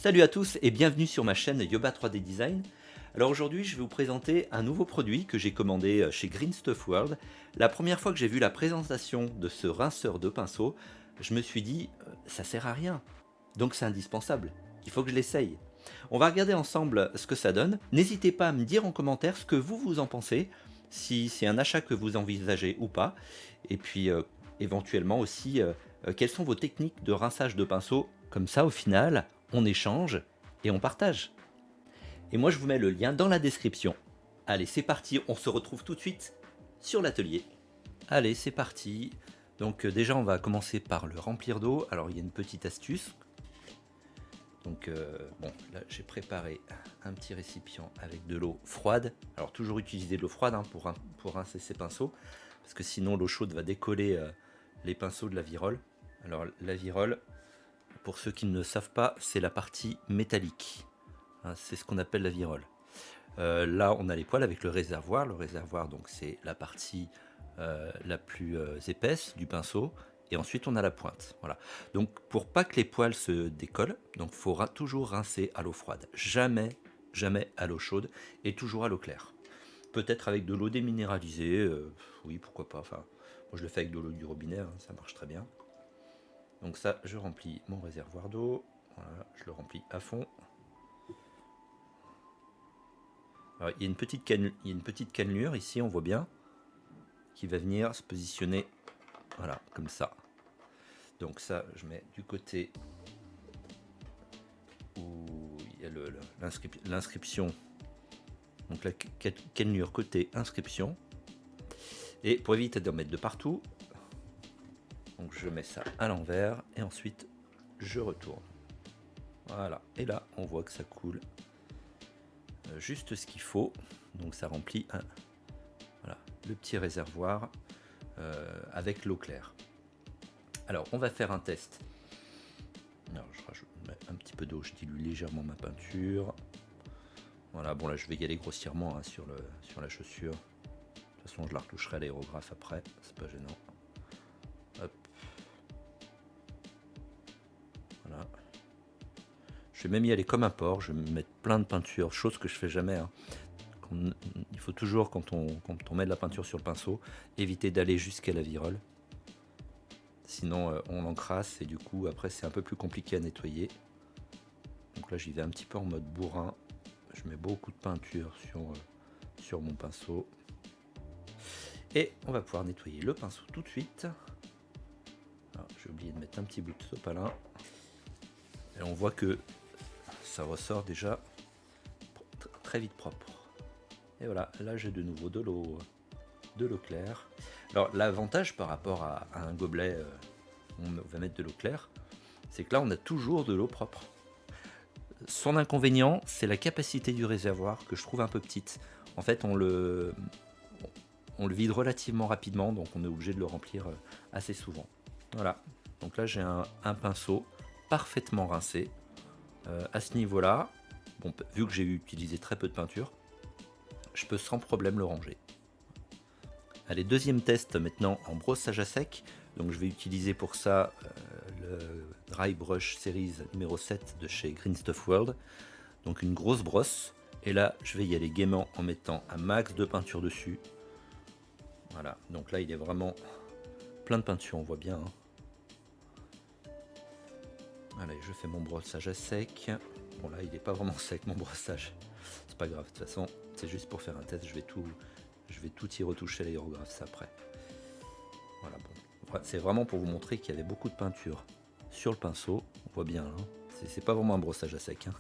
Salut à tous et bienvenue sur ma chaîne Yoba 3D Design. Alors aujourd'hui je vais vous présenter un nouveau produit que j'ai commandé chez Green Stuff World. La première fois que j'ai vu la présentation de ce rinceur de pinceau, je me suis dit ça sert à rien, donc c'est indispensable, il faut que je l'essaye. On va regarder ensemble ce que ça donne. N'hésitez pas à me dire en commentaire ce que vous en pensez, si c'est un achat que vous envisagez ou pas, et puis éventuellement aussi quelles sont vos techniques de rinçage de pinceau, comme ça au final on échange et on partage. Et moi je vous mets le lien dans la description. Allez c'est parti, on se retrouve tout de suite sur l'atelier. Allez c'est parti. Donc déjà on va commencer par le remplir d'eau. Alors il y a une petite astuce. Donc bon là j'ai préparé un petit récipient avec de l'eau froide. Alors toujours utiliser de l'eau froide hein, pour rincer ces pinceaux. Parce que sinon l'eau chaude va décoller les pinceaux de la virole. Alors la virole, pour ceux qui ne le savent pas, c'est la partie métallique. Hein, c'est ce qu'on appelle la virole. Là, on a les poils avec le réservoir. Le réservoir, donc, c'est la partie la plus épaisse du pinceau. Et ensuite, on a la pointe. Voilà. Donc, pour pas que les poils se décollent, donc, faut toujours rincer à l'eau froide. Jamais, jamais à l'eau chaude et toujours à l'eau claire. Peut-être avec de l'eau déminéralisée. Oui, pourquoi pas. Enfin, moi, je le fais avec de l'eau du robinet. Hein, ça marche très bien. Donc ça, je remplis mon réservoir d'eau. Voilà, je le remplis à fond. Alors, il y a une petite cannelure ici, on voit bien, qui va venir se positionner, voilà, comme ça. Donc ça, je mets du côté où il y a l'inscription. Donc la cannelure côté inscription. Et pour éviter d'en mettre de partout, donc je mets ça à l'envers et ensuite je retourne. Voilà, et là on voit que ça coule juste ce qu'il faut. Donc ça remplit voilà, le petit réservoir avec l'eau claire. Alors on va faire un test. Alors, je rajoute un petit peu d'eau, je dilue légèrement ma peinture. Voilà, bon là je vais y aller grossièrement hein, sur la chaussure. De toute façon je la retoucherai à l'aérographe après, c'est pas gênant. Hop. Voilà. Je vais même y aller comme un porc, je vais me mettre plein de peinture, chose que je fais jamais. Hein. Il faut toujours, quand on met de la peinture sur le pinceau, éviter d'aller jusqu'à la virole. Sinon on l'encrasse et du coup après c'est un peu plus compliqué à nettoyer. Donc là j'y vais un petit peu en mode bourrin. Je mets beaucoup de peinture sur mon pinceau. Et on va pouvoir nettoyer le pinceau tout de suite. J'ai oublié de mettre un petit bout de sopalin. Et on voit que ça ressort déjà très vite propre. Et voilà, là j'ai de nouveau de l'eau claire. Alors l'avantage par rapport à un gobelet où on va mettre de l'eau claire, c'est que là on a toujours de l'eau propre. Son inconvénient, c'est la capacité du réservoir que je trouve un peu petite. En fait, on le vide relativement rapidement, donc on est obligé de le remplir assez souvent. Voilà, donc là j'ai un pinceau parfaitement rincé. À ce niveau-là, bon, vu que j'ai utilisé très peu de peinture, je peux sans problème le ranger. Allez, deuxième test maintenant en brossage à sec. Donc je vais utiliser pour ça le Dry Brush Series numéro 7 de chez Green Stuff World. Donc une grosse brosse. Et là, je vais y aller gaiement en mettant un max de peinture dessus. Voilà, donc là il est vraiment plein de peinture, on voit bien. Hein. Allez, je fais mon brossage à sec. Bon là, il n'est pas vraiment sec mon brossage. C'est pas grave, de toute façon, c'est juste pour faire un test. Je vais tout y retoucher à l'aérographe ça après. Voilà, bon. C'est vraiment pour vous montrer qu'il y avait beaucoup de peinture sur le pinceau. On voit bien, hein. C'est pas vraiment un brossage à sec. Hein.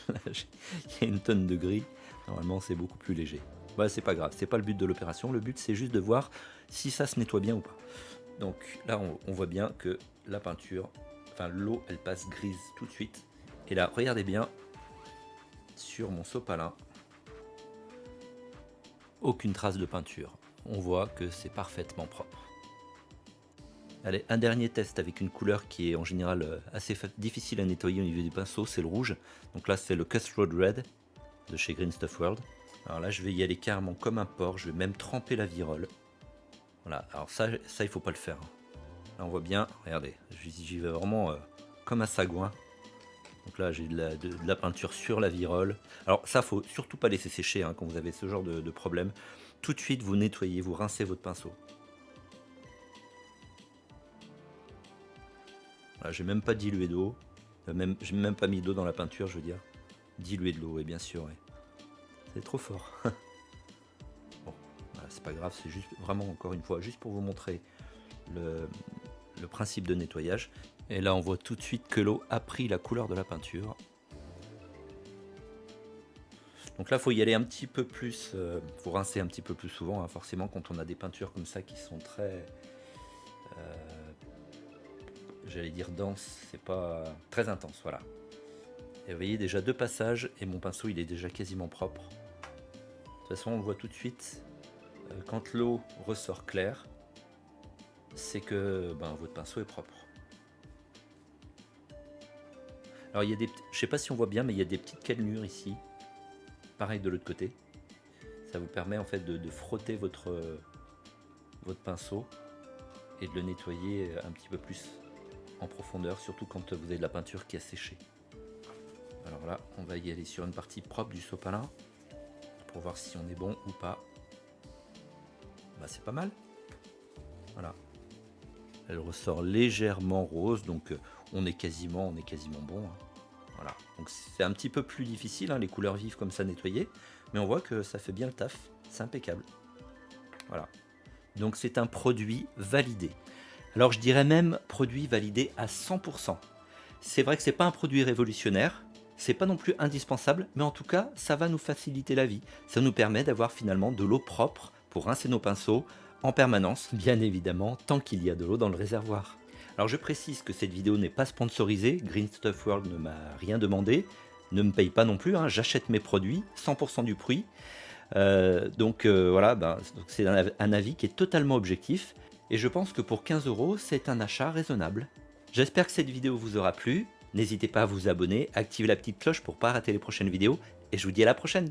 Là, il y a une tonne de gris. Normalement, c'est beaucoup plus léger. Bah, c'est pas grave, c'est pas le but de l'opération. Le but, c'est juste de voir si ça se nettoie bien ou pas. Donc là, on voit bien que la peinture, enfin l'eau, elle passe grise tout de suite. Et là, regardez bien, sur mon sopalin, aucune trace de peinture. On voit que c'est parfaitement propre. Allez, un dernier test avec une couleur qui est en général assez difficile à nettoyer au niveau du pinceau, c'est le rouge. Donc là, c'est le Cutthroat Red de chez Green Stuff World. Alors là, je vais y aller carrément comme un porc, je vais même tremper la virole. Voilà, alors ça il faut pas le faire. Là, on voit bien, regardez, j'y vais vraiment comme un sagouin. Donc là, j'ai de la peinture sur la virole. Alors ça, faut surtout pas laisser sécher hein, quand vous avez ce genre de problème. Tout de suite, vous nettoyez, vous rincez votre pinceau. Voilà, j'ai même pas dilué d'eau. J'ai même pas mis d'eau dans la peinture, je veux dire. Diluer de l'eau, et bien sûr. Ouais. C'est trop fort. Bon, voilà, c'est pas grave, c'est juste vraiment, encore une fois, juste pour vous montrer le principe de nettoyage. Et là, on voit tout de suite que l'eau a pris la couleur de la peinture. Donc là, il faut y aller un petit peu plus, faut rincer un petit peu plus souvent, hein, forcément, quand on a des peintures comme ça qui sont très, j'allais dire denses, c'est pas très intense, voilà. Et vous voyez, déjà 2 passages, et mon pinceau, il est déjà quasiment propre. De toute façon, on le voit tout de suite, quand l'eau ressort claire, c'est que votre pinceau est propre. Alors il y a des, je sais pas si on voit bien, mais il y a des petites cannelures ici. Pareil de l'autre côté. Ça vous permet en fait de frotter votre pinceau et de le nettoyer un petit peu plus en profondeur, surtout quand vous avez de la peinture qui a séché. Alors là, on va y aller sur une partie propre du sopalin pour voir si on est bon ou pas. C'est pas mal. Voilà. Elle ressort légèrement rose, donc on est quasiment bon. Hein. Voilà. Donc c'est un petit peu plus difficile, hein, les couleurs vives comme ça nettoyer, mais on voit que ça fait bien le taf, c'est impeccable. Voilà. Donc c'est un produit validé. Alors je dirais même produit validé à 100%. C'est vrai que c'est pas un produit révolutionnaire, c'est pas non plus indispensable, mais en tout cas ça va nous faciliter la vie. Ça nous permet d'avoir finalement de l'eau propre pour rincer nos pinceaux en permanence, bien évidemment, tant qu'il y a de l'eau dans le réservoir. Alors je précise que cette vidéo n'est pas sponsorisée, Green Stuff World ne m'a rien demandé, ne me paye pas non plus, hein, j'achète mes produits, 100% du prix. Donc c'est un avis qui est totalement objectif, et je pense que pour 15 €, c'est un achat raisonnable. J'espère que cette vidéo vous aura plu, n'hésitez pas à vous abonner, activer la petite cloche pour ne pas rater les prochaines vidéos, et je vous dis à la prochaine.